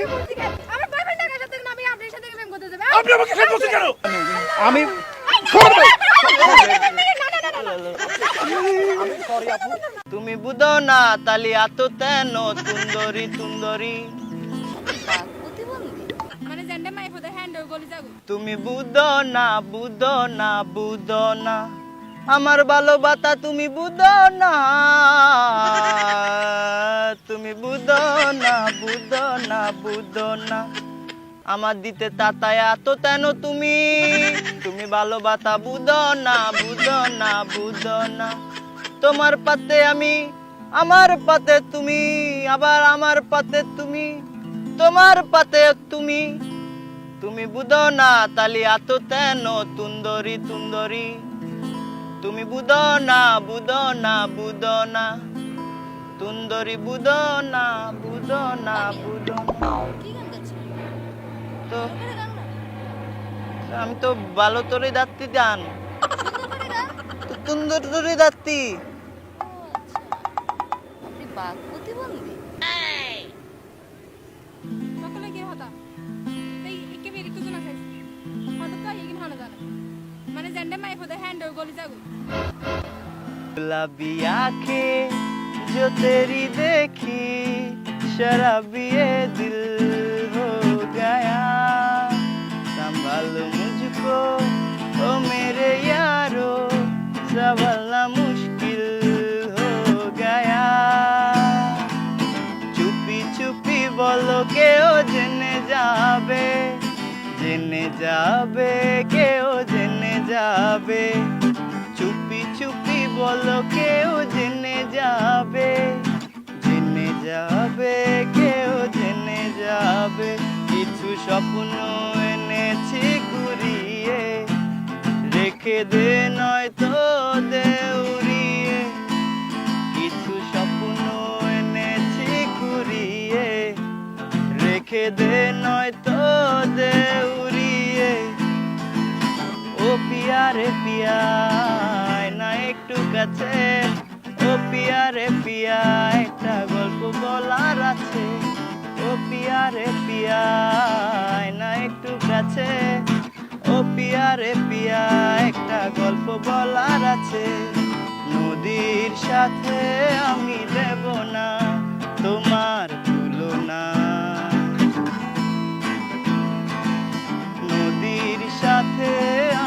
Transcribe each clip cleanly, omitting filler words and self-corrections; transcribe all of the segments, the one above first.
বলছি কেন আমার বয়ফ্রেন্ড টাকার সাথে না আমি আপনার সাথে প্রেম করতে যাবে আপনি আমাকে কেন বলছেন কেন? আমি সরি আপু। তুমি বুঝো না তালি আত তেন তুন্দরি তুন্দরি প্রতিবন্ধী মানে জেন্ডে মাই ফর দ্য হ্যান্ড অর গলি যাগো তুমি বুঝো না বুঝো না বুঝো না আমার ভালোবাসা তুমি বুঝো না তুমি বুঝো না বুঝো না বুঝো না আমার দিতে তাতায় এত তেন তুমি তুমি ভালোবাসা বুঝো না বুঝো না বুঝো না তোমার পাতে আমি আমার পাতে তুমি আবার আমার পাতে তুমি তোমার পাতে তুমি তুমি বুঝো না তালি এত তেন তুন্দরি তুন্দরি তুমি বুঝো না বুঝো না বুঝো না তুন্দরি বুঝো না বুঝো না বুঝো না কি গান গাচ্ছেন তো করে গান না আমি তো ভালো তোরে দাত্তি জান সুন্দর করে গান তো তুন্দর তোরে দাত্তি ও আচ্ছা আপনি বাঘ প্রতিবন্ধী সকলে কি হতা এই একে মেরে তো না খাইছি হঠাৎ তো এগিন হনা জানা মানে জেন্ডে মাই ফর দ্য হ্যান্ড অর গলি যাগো गुलाबी आंखें जो तेरी देखी शराबी ये दिल हो गया संभाल मुझको ओ मेरे यारो संभालना मुश्किल हो गया चुपी चुपी बोलो के ओ जने जाबे के ओ जने जाबे চুপি চুপি বলো কেউ জেনে যাবে কেউ জেনে যাবে কিছু স্বপ্ন এনেছি ঘুরিয়ে রেখে দে নয়তো দে উড়িয়ে কিছু স্বপ্ন এনেছি ঘুরিয়ে রেখে দে নয়তো দে উড়িয়ে ও পিয়া রে পিয়া না একটু কাছে ও পিয়া রে পিয়া একটা গল্প বলার আছে ও পিয়া রে পিয়া না একটু কাছে ও পিয়া রে পিয়া একটা গল্প বলার আছে নদীর সাথে আমি দেব না তোমার তুলনা নদীর সাথে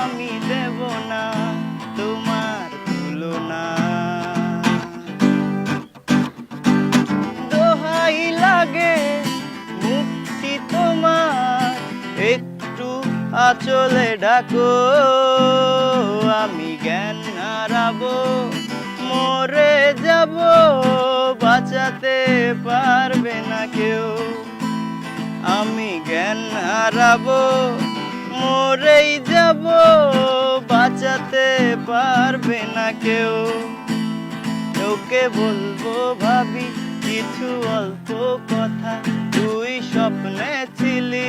আমি দেব না তোমার তুলনা দোহাই লাগে মুক্তি তোমার একটু আঁচলে ঢাকো আমি জ্ঞান হারাবো মরে যাব বাঁচাতে পারবে না কেউ আমি জ্ঞান হারাবো মরেই যাব বাঁচাতে পারবে না কেউ ওকে বলবো ভাবি কিছু অল্প কথা তুই স্বপ্নে ছিলি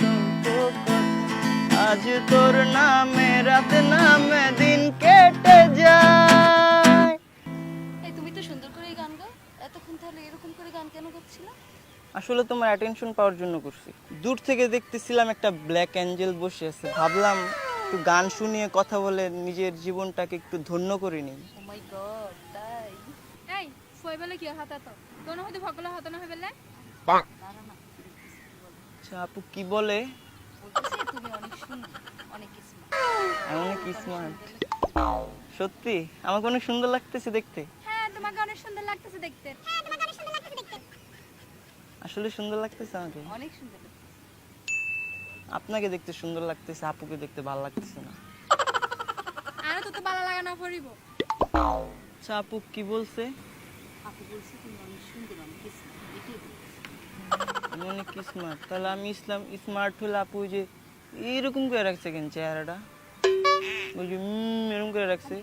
গল্প কথা আজ তোর নামে রাত নামে দিন কেটে যায় এই তুমি তো সুন্দর করে গান গাও এতক্ষণ তাহলে এরকম করে গান কেন গাচ্ছিলা আসলে তোমার অ্যাটেনশন পাওয়ার জন্য করছি দূর থেকে দেখতেছিলাম একটা ব্ল্যাক অ্যাঞ্জেল বসে আছে ভাবলাম একটু গান শুনিয়ে কথা বলে নিজের জীবনটাকে একটু ধন্য করে নিই ও মাই গড তাই এই ফই বলে কি হাতা তো কোন হইতে ভগলা হতা না হইবে না না আচ্ছা আপু কি বলে বলতেছে তুমি অনেক সুন্দর অনেক স্মার্ট আমি অনেক স্মার্ট সত্যি আমাকে অনেক সুন্দর লাগতেছে দেখতে হ্যাঁ তোমাকে অনেক সুন্দর লাগতেছে দেখতে আসলে সুন্দর লাগতেছে আমাকে অনেক সুন্দর লাগতেছে আপনাকে দেখতে সুন্দর লাগতেছে আপুকে দেখতে ভালো লাগতেছে না আর তো ভালো লাগা না পড়িব আচ্ছা আপু কি বলছে আপু বলছে তুমি অনেক সুন্দর অনেক স্মার্ট এটাই বলছে আমি অনেক স্মার্ট তাহলে আমি স্মার্ট হলে আপু যে এরকম করে রাখছে কেন চেহারাটা বলছি এরকম করে রাখছে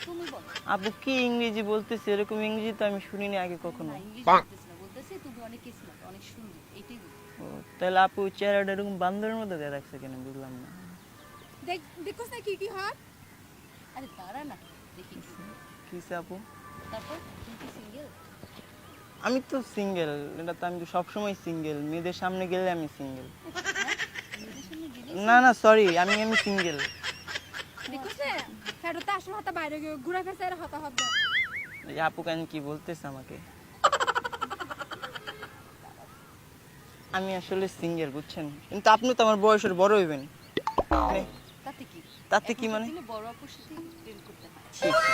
তুমি বলো আপু কি ইংরেজি বলতেছে এরকম ইংরেজি তো আমি শুনিনি আগে কখনো ইংলিশ বলতেছ না বলতেছে তুমি অনেক স্মার্ট অনেক সুন্দর এটাই বলছে ও তাহলে আপু চেহারাটা এরকম বান্দরের মধ্যে দিয়ে রাখছে কেন বুঝলাম না দেখোস না কি কি হয় আরে দাঁড়া না দেখি কিসে আপু তারপর তুমি কি সিঙ্গেল আমি তো সিঙ্গেল, এটা তো আমি তো সবসময় সিঙ্গেল, মেয়েদের সামনে গেলে আমি সিঙ্গেল। না না সরি, আমি সিঙ্গেল। দেখছে ফেরত আসলে হাতে বাইরে গিয়ে ঘুরে ফেসে আর হতা হবে। এই আপু কেন কি বলতেছে আমাকে? আমি আসলে সিঙ্গেল বুঝছেন, কিন্তু আপনি তো আমার বয়সের বড় হইবেন। তাতে কি মানে? বড় আপুর সাথে প্রেম করতে হয়। ছি, ছি,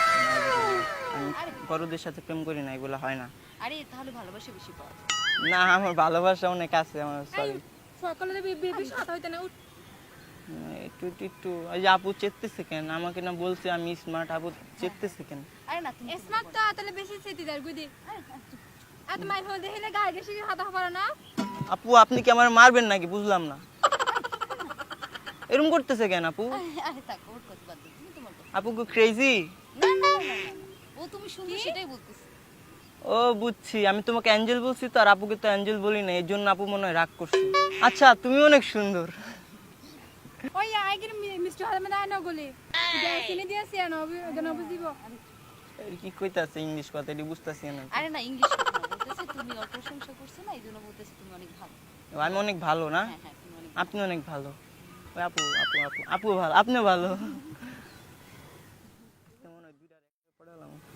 আমি বড়দের সাথে প্রেম করি না, এগুলো হয় না। আরে তাহলে ভালোবাসা বেশি পাওয়া যায়। না আমার ভালোবাসা অনেক আছে, আমার সরি। সকালে বেশি হতা হইতে না। একটু একটু একটু ওই যে আপু চেতেছে কেন আমাকে? না বলছে আমি স্মার্ট, আপু চেতেছে কেন? আরে না তুমি স্মার্ট তো তাহলে বেশি স্মৃতিদার গুদি। এত মাই হল দেখিলে গায়ে গেছে হতা হবে না। আপু আপনি কি আমার মারবেন নাকি? বুঝলাম না, এরকম করতেছে কেন আপু? আরে থাক ওর কথা বাদ দাও, তুমি তোমার কথা। আপু কি ক্রেজি? না না না, ও তুমি সুন্দর সেটাই বলতেছি। ও বুঝছি, আমি তোমাকে অ্যাঞ্জেল বলছি তো, আর আপুকে তো অ্যাঞ্জেল বলি না, এর জন্য আপু মনে হয় রাগ করছে। আচ্ছা তুমি অনেক সুন্দর। ওই আগের মিস্টার হালমে দাই না গলি কিনে দিয়েছি না গনা বুঝিব। এর কি কইতাছে ইংলিশ কথা, এটি বুঝতাছি না। আরে না ইংলিশ কথা না, বলতেছে তুমি ওর প্রশংসা করছো না, এইজন্য বলতেছে তুমি অনেক ভালো। আমি অনেক ভালো না? হ্যাঁ হ্যাঁ তুমি অনেক আপনি অনেক ভালো। ওই আপু আপু আপু আপু ভালো, আপনিও ভালো।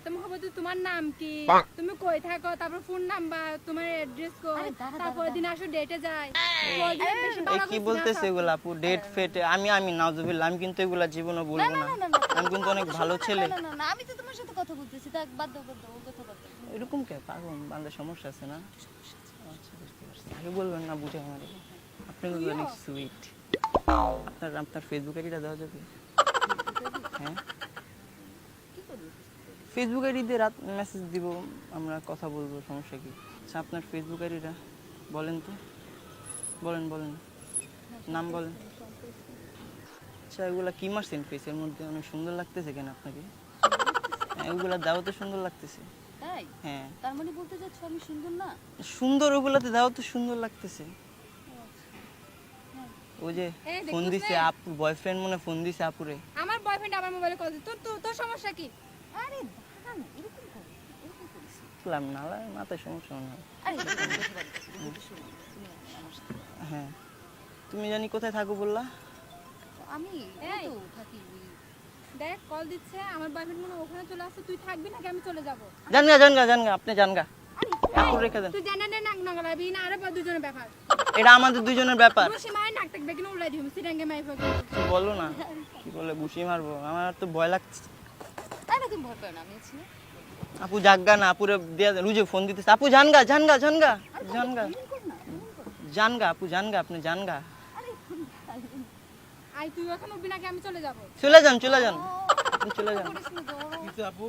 তুমি হবে তো তোমার নাম কি, তুমি কই থাকো, তারপর ফোন নাম্বার, তোমার অ্যাড্রেস কো, তারপর দিন আসো ডেটে যায়। এই কি বলতেছে এগুলা আপু? ডেট ফেট আমি নাউজুবিল্লাহ, আমি কিন্তু এগুলা জীবনে বলবো না। আমি কিন্তু অনেক ভালো ছেলে। না না না আমি তো তোমার সাথে কথা বলতেছি, থাক বাদ দাও বাদ দাও, ওর কথা বাদ দাও। এরকম কে পাগল বান্দা সমস্যা আছে না? আচ্ছা বুঝতে পারছি, আগে বলবেন না বুঝে আমার। আপনি কিন্তু অনেক সুইট। আপনার ফেসবুক আইডিটা দেওয়া যাবে? হ্যাঁ ফেসবুক আইডি দিয়ে রাত মেসেজ দিব, আমরা কথা বলবো, সমস্যা কি? আচ্ছা আপনার ফেসবুক আইডিটা বলেন তো, বলেন বলেন, নাম বলেন। আচ্ছা এগুলা কি মারছেন ফেসের মধ্যে? অনেক সুন্দর লাগতেছে কেন আপনাকে? হ্যাঁ ওগুলা দাও তো সুন্দর লাগতেছে। তাই হ্যাঁ তার মানে বলতে যাচ্ছ আমি সুন্দর না? সুন্দর, ওগুলাতে দাও তো সুন্দর লাগতেছে। ওই যে এই দেখুন ফোন দিছে না। আপু, বয়ফ্রেন্ড মনে ফোন দিছে আপুরে। আমার বয়ফ্রেন্ড আমার মোবাইলে কল দিত। তোর সমস্যা কি? আরে দাঁড়া না, এরকম করো এরকম করিস না। বললাম না মাথায় সমস্যা না। আরে কথা বাদ দাও, তুমি বলতে শোনো, তুমি আমার সাথে। হ্যাঁ তুমি জানি কোথায় থাকো বললা? আমি এই তো থাকি ওই দেখ কল দিচ্ছে, আমার বয়ফ্রেন্ড মনে হয় ওখানে চলে আসছে। তুই থাকবি নাকি আমি চলে যাব? জানগা জানগা জানগা, আপনি জানগা, আপু রেখে দেন। তুই জানা নে নাক নাগলাবি না, আরে দুজনের ব্যাপার। এটা আমাদের দুজনের ব্যাপার। রুশি মায়ের নাক থাকবে কিনা উড়াই দিও সিরাঙ্গে মাই ফোক। কি বলো না, কি বলে ঘুষি মারবো? আমার তো ভয় লাগছে। আরে তুমি ভয় পাও না, আমি আছি না। আপু জাগা না, আপুরে দিয়া রুজে ফোন দিতেছে। আপু জানগা জানগা জানগা জানগা জানগা, আপু জানগা, আপনি জানগা। আই তুই এখন উঠবি নাকি আমি চলে যাব? চলে যান চলে যান, আপনি চলে যান। করিস না তো। কিন্তু আপু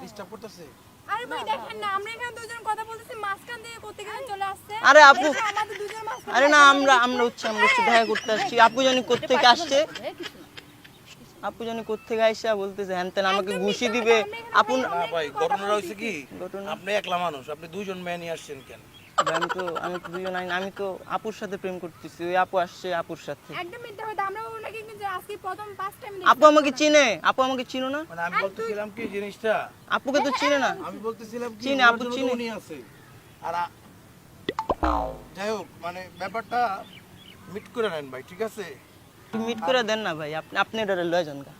ডিস্টার্ব করতেছে। আরে ভাই দেখেন না, আমরা এখানে দুজন কথা বলতেছি, মাঝখান দিয়ে কোত্থে গেলে চলে আসছে। আরে আপু, আমাদের দুজনের মাঝখানে। আরে না আমরা হচ্ছে দেখা করতে আসছি। আপু জানি কোত্থেকে আসছে, কিছু না। আপু জানি কোত্থেকে আইসা বলতেছে হ্যান তেন আমাকে ঘুষি দিবে। আপু না ভাই ঘটনাটা হইছে কি, ঘটনা? আপনি একলা মানুষ, আপনি দুইজন মেয়ে নিয়ে আসছেন কেন? আমি তো দুজন আমি তো আপুর সাথে প্রেম করতেছি, ওই আপু আসছে আপুর সাথে। একদম মিথ্যা কথা, আমরা ওনাকে কিন্তু আজকে প্রথম ফার্স্ট টাইম আপু আমাকে চিনে? আপু আমাকে চিনো না? মানে আমি বলতেছিলাম কি জিনিসটা, আপুকে তো চিনে না। আমি বলতেছিলাম কি চিনে, আপু ওনার জন্য চিনে। তো উনি আছে। আর যাই হোক মানে ব্যাপারটা মিট করে নেন ভাই, ঠিক আছে? মিট করে দেন না ভাই, আপনি এটা লয়ে যান গা।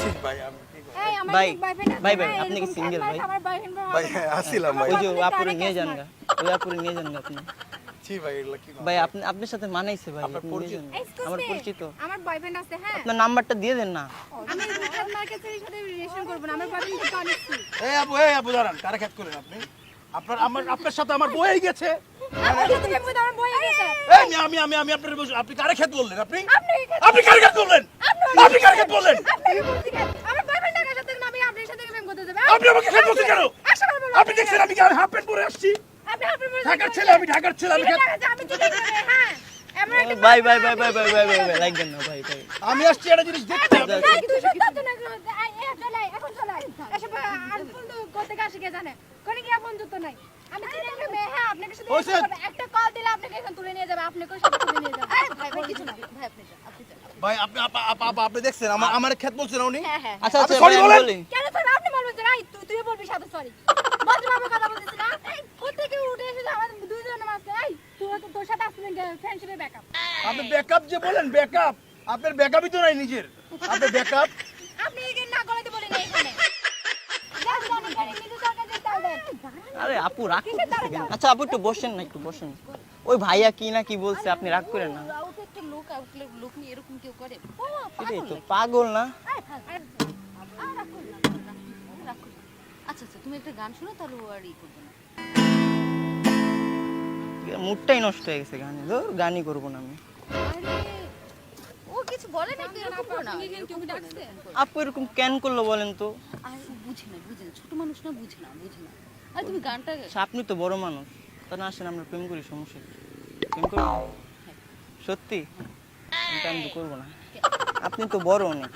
ঠিক ভাই, আমি ঠিক আছে এই আমার ভাই, বয়ফ্রেন্ড আছে। ভাই, হ্যাঁ, আপনি কি এরকম single থাকলে ভাই? আমার বয়ফ্রেন্ড ভাই আসছিলাম ভাই। ওই যে আপুরে নিয়ে যান গা, ওই আপুরে নিয়ে যান গা আপনি। জি ভাই এগুলা কি ভাই আপনার সাথে মানাইছে ভাই, আপনার আপনি নিয়ে যান গা। এক্সকিউজ আমার মি, পরিচিত। আমার বয়ফ্রেন্ড আছে। হ্যাঁ আপনার নাম্বারটা দিয়ে দেন না। আমি রিচার্জ মার্কেটের সাথে রিলেশন করব না, আমার বয়ফ্রেন্ড থেকে অনেক সুই। এই আপু দাঁড়ান, কারে খেত করেন আপনি? আপনার সাথে আমার বই হয়ে গেছে। আমার সাথে প্রেম করে আমার বই হয়ে গেছে। এই আমি আপনার আপনি কারে খেত বললেন? আপনি কারে খেত বললেন? আপনি কারে খেত বললেন? আপনি কি বলতে গেলেন? আমার বয়ফ্রেন্ড টাকার সাথে না, আমি আপনার সাথে প্রেম করতে যাবে। আপনি আমাকে খেত বলছেন কেন? আপনি দেখছেন আমি কি হাফ প্যান্ট পরে আসছি? আপনি আপনি বলে ঢাকার ছেলে, আমি ঢাকার ছেলে, আমি খেত আমি ঠিক আছে। হ্যাঁ এমন একটা ভাই লাগবেন না ভাই। আমি আসছি একটা জিনিস দেখতে। না কিছু সত্য তো না। চলে এখন চলে এসব আর ফোন তো করতে আসে কে জানে কোনে কি আপন যুক্ত নাই। আমি চিনি মেয়ে। হ্যাঁ আপনাকে শুধু একটা কল দিলে আপনাকে এখন তুলে নিয়ে যাবে, আপনাকে সাথে তুলে নিয়ে যাবে। ভাই ভাই কিছু না, ভাই আপনি যান, আপনি যান। ভাই আপনি দেখছেন আমার খেত বলছেন উনি? হ্যাঁ হ্যাঁ আচ্ছা আপনি আচ্ছা sorry ভাই, আমি বলেন। বলি। কেন স্যার আপনি বলবেন যে তুই বলবি সাথে সরি ভদ্রভাবে কথা বলতে বলতেছি না এই কোত্থেকে উঠে এসেছে আমাদের দুইজনের মাঝখানে এই তোর সাথে আসলে ফ্রেন্ডশিপের ব্যাকআপ আপনি ব্যাকআপ যে বলেন ব্যাকআপ, আপনার ব্যাকআপই তো নাই নিজের। আপনার ব্যাকআপ আপনি এখানে না করাতে বলেন না এখানে নিজের দরকার যেতে হবে আরে আপু রাগ করতেছে কেন? আচ্ছা আপু একটু বসেন না, একটু বসেন। ওই ভাইয়া কি না কি বলছে, আপনি রাগ করেন না। আউট একটা লোক নিয়ে এরকম কেউ করে এটাই তো পাগল না। আচ্ছা আচ্ছা তুমি একটা গান শোনো তাহলে ও আর ই করবে না। মুডটাই নষ্ট হয়ে গেছে গানে, ধর গানই করবো না আমি। ও কিছু বলে না একটু এরকম করো না। কেউ ডাকছে আপু এরকম কেন করলো বলেন তো? আর বুঝে না ছোট মানুষ না বুঝে না আর তুমি গানটা আচ্ছা, আপনি তো বড় মানুষ, তা না আসেন আমরা প্রেম করি, সমস্যা কি? প্রেম করবো সত্যি? কিন্তু আমি তো করবো না, আপনি তো বড় অনেক।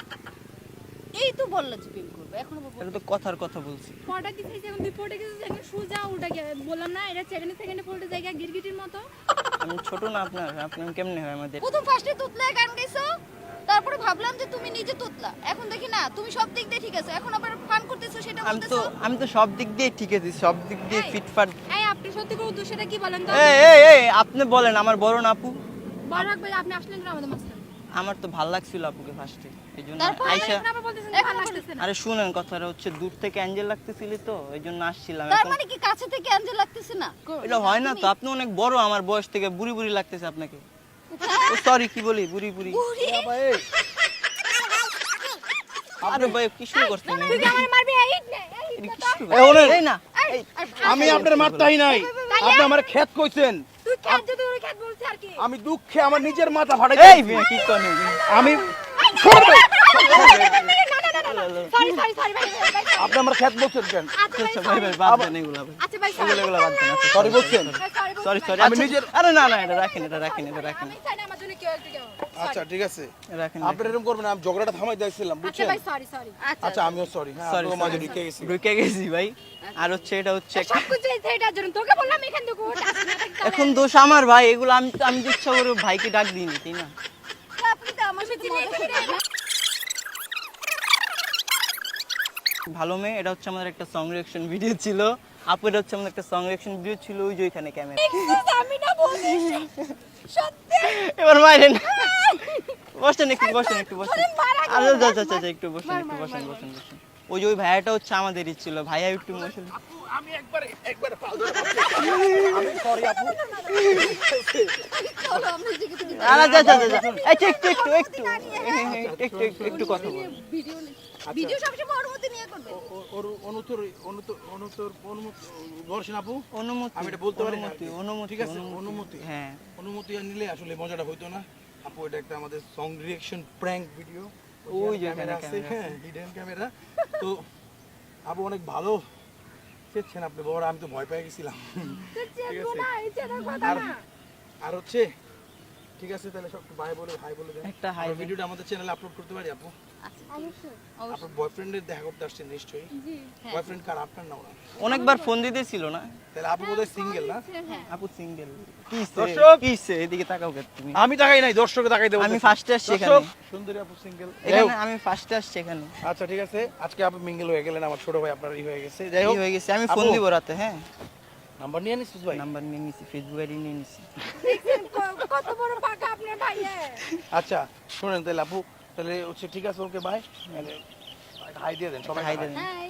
এই তো বললা যে প্রেম করবে এখন আবার এটা তো কথার কথা বলছি। ফটো দিতেছি এখন তুই ফটো কিছু জায়গা সোজা উল্টা গিয়ে বললাম না এটা সেকেন্ডে ফটো জায়গা গিরগিটির মতো আমি ছোট না আপনার, আপনি কেমনে হয় আমাদের? প্রথম ফার্স্টে তোতলা গান গাইছো তারপরে ভাবলাম যে তুমি নিজে তোতলা এখন দেখি না তুমি সব দিক দিয়ে ঠিক আছে এখন আবার ফান করতেছো সেটা বলতেছো আমি তো সব দিক দিয়ে ঠিক আছি, সব দিক দিয়ে ফিটফাট। এই আপনি সত্যি করে উদ্দেশ্যটা কি বলেন তো এই আপনি বলেন, আমার বড় না আপু? বড় রাখবে আপনি আসলেন কেন আমাদের মাঝখানে আমার তো ভালো লাগছিল আপুকে ফার্স্টে, এই জন্য তারপর আইসা। এখন আবার বলতেছেন ভালো লাগতেছে না আরে শুনেন, কথাটা হচ্ছে দূর থেকে অ্যাঞ্জেল লাগতেছিল তো, এই জন্য আসছিলাম। তার এখন মানে কি কাছে থেকে অ্যাঞ্জেল লাগতেছে না এটা হয় না তো, আপনি অনেক বড় আমার বয়স থেকে, বুড়ি বুড়ি লাগতেছে আপনাকে। সরি কি বলি, বুড়ি বুড়ি। আরে ভাই কি শুরু করছেন? তুই কি আমার মারবি এই এটা কি শুরু এই ওনেন, এই না, আমি আপনার মারতাই নাই, আপনি আমার ক্ষেত কইছেন। তুই খেত যদি ওই খেত বলছিস আর কি আমি দুঃখে আমার নিজের মাথা ফাটাই এই দিয়েছি। মেয়ে কি করেন? আমি ছোড় ভাই, সরি ভাই আপনি আমার ক্ষেত বলছেন কেন? আচ্ছা ভাই ভাই বাদ দেন এগুলা ভাই, আচ্ছা ভাই এগুলো বাদ দেন। আচ্ছা সরি বলছেন? সরি সরি, আমি নিজের- আরে না না, এটা রাখেন, এটা রাখেন। আমি চাই না আমার জন্য কেউ একটু কেউ আচ্ছা ঠিক আছে, রাখেন আপনি এরকম করবেন না, আমি ঝগড়াটা থামাই দিয়েছিলাম আচ্ছা বুঝছেন। ভাই সরি আচ্ছা আমিও সরি, হ্যাঁ সরি আপনার মাঝে ঢুকে গেছি। ঢুকে গেছি ভাই। আর হচ্ছে এটা হচ্ছে সব কিছু এটার জন্য তোকে বললাম এখান থেকে উঠ আসবি না থাকতে এখন দোষ আমার ভাই, এগুলো আমি আমি তো ইচ্ছা করে ভাইকে ডাক দিইনি, তাই না? আপনি তো আমার সাথে মজা করছেন ভালো মেয়ে, এটা হচ্ছে আমাদের একটা সং রিঅ্যাকশন ভিডিও ছিল। আপু এটা হচ্ছে আমাদের একটা সং রিঅ্যাকশন ভিডিও ছিল, ওই যে ওইখানে ক্যামেরা। আমি না বলিস সত্যি এবার মাইরেন, বসেন একটু, বসেন একটু, বসেন। মারা আচ্ছা আচ্ছা আচ্ছা একটু বসেন, একটু বসেন বসেন বসেন। ওই যে ওই ভাইয়াটা হচ্ছে আমাদেরই ছিল, ভাইয়া একটু বসেন। আমি একবার পাল ধরে আমি সরি আপু। চলো আমরা দিকে থেকে আচ্ছা আচ্ছা আচ্ছা, একটু একটু একটু একটু একটু একটু একটু কথা বল। ভিডিও সবসময় অনুমতি নিয়ে করবে ওর অনুমতি বলছেন আপু। অনুমতি, আমি এটা বলতে পারি না আর অনুমতি কি। অনুমতি ঠিক আছে, অনুমতি। হ্যাঁ অনুমতি নিলে আসলে মজাটা হইতো না আপু। এটা একটা আমাদের সং রিঅ্যাকশন প্র্যাঙ্ক ভিডিও, ওই যে ক্যামেরা আছে, হ্যাঁ হিডেন ক্যামেরা। তো আপু অনেক ভালো চেয়েছেন আপনি, বড় আমি তো ভয় পেয়ে গেছিলাম। ঠিক আছে, না এই ছেলের কথা আর না আর হচ্ছে ঠিক আছে, তাহলে সব হাই বলে দেন। একটা হাই আমরা ভিডিওটা আমাদের চ্যানেলে আপলোড করতে পারি আপু? অবশ্যই আপনার বয়ফ্রেন্ডের দেখা করতে আসছেন নিশ্চয়ই। জি বয়ফ্রেন্ড কার, আপনার না ওনার? অনেকবার ফোন দিতেছিল না? তাহলে আপু বোধহয় সিঙ্গেল না? আপু সিঙ্গেল। দর্শক! কিসে এদিকে তাকাও কেন তুমি? আমি তাকাই নাই, দর্শকে তাকাই দেবো। আমি ফার্স্টে আসছি এখানে, সুন্দরী আপু সিঙ্গেল। এখানে আমি ফার্স্টে আসছি এখানে। আচ্ছা ঠিক আছে, আজকে আপু মিঙ্গেল হয়ে গেলেন, আমার ছোট ভাই আপনার হয়ে গেছে। যাই কি হোক, হয়ে গেছে, আমি ফোন আপু, দিব রাতে। হ্যাঁ নাম্বার নিয়ে নিছিস ভাই? নাম্বার নিয়ে নিছি, ফেসবুক আইডি নিয়ে নিছি। দেখছেন কত বড় পাকা আপনার ভাইয়ে আচ্ছা শুনেন তাহলে আপু, তাহলে হচ্ছে ঠিক আছে, ওকে বাই। হাই দিয়ে দেন, সবাই হাই দেন। হ্যাঁ